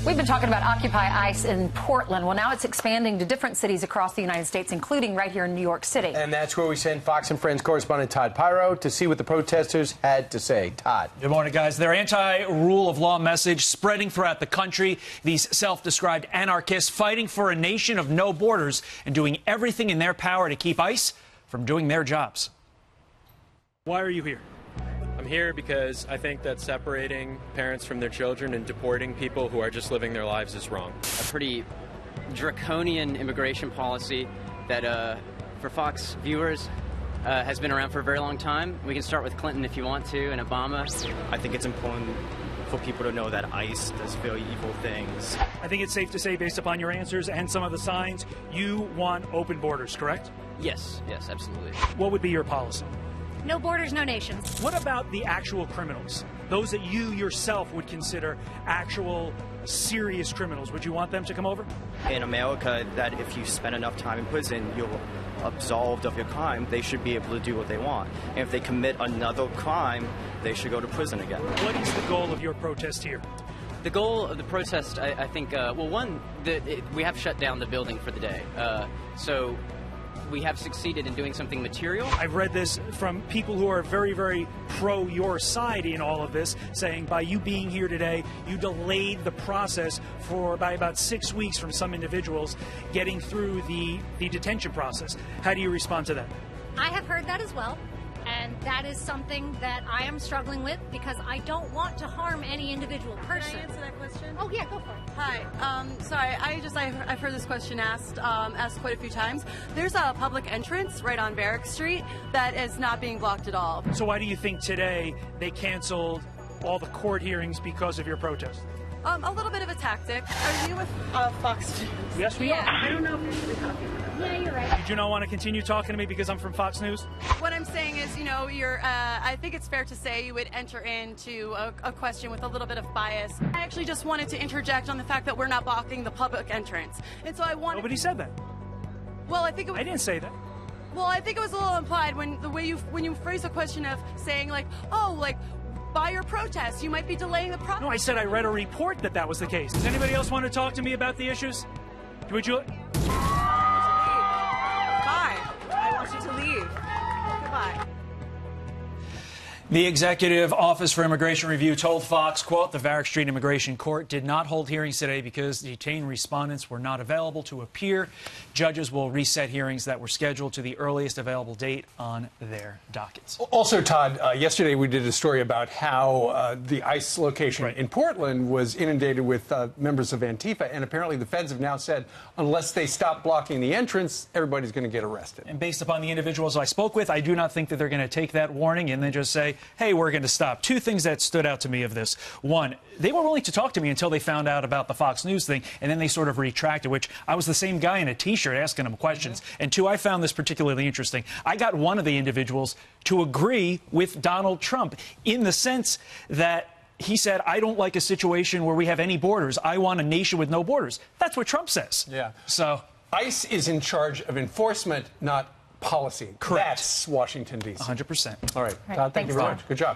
We've been talking about Occupy ICE in Portland. Well, now it's expanding to different cities across the United States, including right here in New York City. And that's where we send Fox and Friends correspondent Todd Piro to see what the protesters had to say. Todd. Good morning, guys. Their anti-rule of law message spreading throughout the country. These self-described anarchists fighting for a nation of no borders and doing everything in their power to keep ICE from doing their jobs. Why are you here? I'm here because I think that separating parents from their children and deporting people who are just living their lives is wrong. A pretty draconian immigration policy that, for Fox viewers, has been around for a very long time. We can start with Clinton if you want to, and Obama. I think it's important for people to know that ICE does very evil things. I think it's safe to say, based upon your answers and some of the signs, you want open borders, correct? Yes, absolutely. What would be your policy? No borders, no nations. What about the actual criminals? Those that you yourself would consider actual serious criminals. Would you want them to come over? In America, that if you spend enough time in prison, you're absolved of your crime. They should be able to do what they want. And if they commit another crime, they should go to prison again. What is the goal of your protest here? The goal of the protest, I think, well, one, we have shut down the building for the day. So we have succeeded in doing something material. I've read this from people who are very, very pro your side in all of this, saying by you being here today, you delayed the process by about 6 weeks from some individuals getting through the detention process. How do you respond to that? I have heard that as well. And that is something that I am struggling with because I don't want to harm any individual person. Can I answer that question? Oh, yeah, go for it. Hi. Sorry, I've heard this question asked quite a few times. There's a public entrance right on Barrack Street that is not being blocked at all. So why do you think today they canceled all the court hearings because of your protest? A little bit of a tactic. Are you with Fox News? Yes, we are. I don't know if we should be talking about that. Yeah, you're right. Did you not want to continue talking to me because I'm from Fox News? What I'm saying is, I think it's fair to say you would enter into a question with a little bit of bias. I actually just wanted to interject on the fact that we're not blocking the public entrance. And so I wanted... Nobody said that. Well, I think it was... I didn't say that. Well, I think it was a little implied when you phrase a question of saying, like, oh, like, by your protest, you might be delaying the process. No, I said I read a report that was the case. Does anybody else want to talk to me about the issues? Would you... Bye. I want you to leave. Goodbye. The Executive Office for Immigration Review told Fox, quote, the Barrack Street Immigration Court did not hold hearings today because detained respondents were not available to appear. Judges will reset hearings that were scheduled to the earliest available date on their dockets. Also, Todd, yesterday we did a story about how the ICE location in Portland was inundated with members of Antifa, and apparently the feds have now said unless they stop blocking the entrance, everybody's going to get arrested. And based upon the individuals I spoke with, I do not think that they're going to take that warning and then just say, hey, we're going to stop. Two things that stood out to me of this. One, they were willing to talk to me until they found out about the Fox News thing, and then they sort of retracted, which I was the same guy in a T-shirt asking them questions. And two, I found this particularly interesting. I got one of the individuals to agree with Donald Trump in the sense that he said, I don't like a situation where we have any borders. I want a nation with no borders. That's what Trump says. Yeah. So ICE is in charge of enforcement, not policy. Correct. That's Washington, D.C. 100%. All right. Todd, thank you very much. Good job.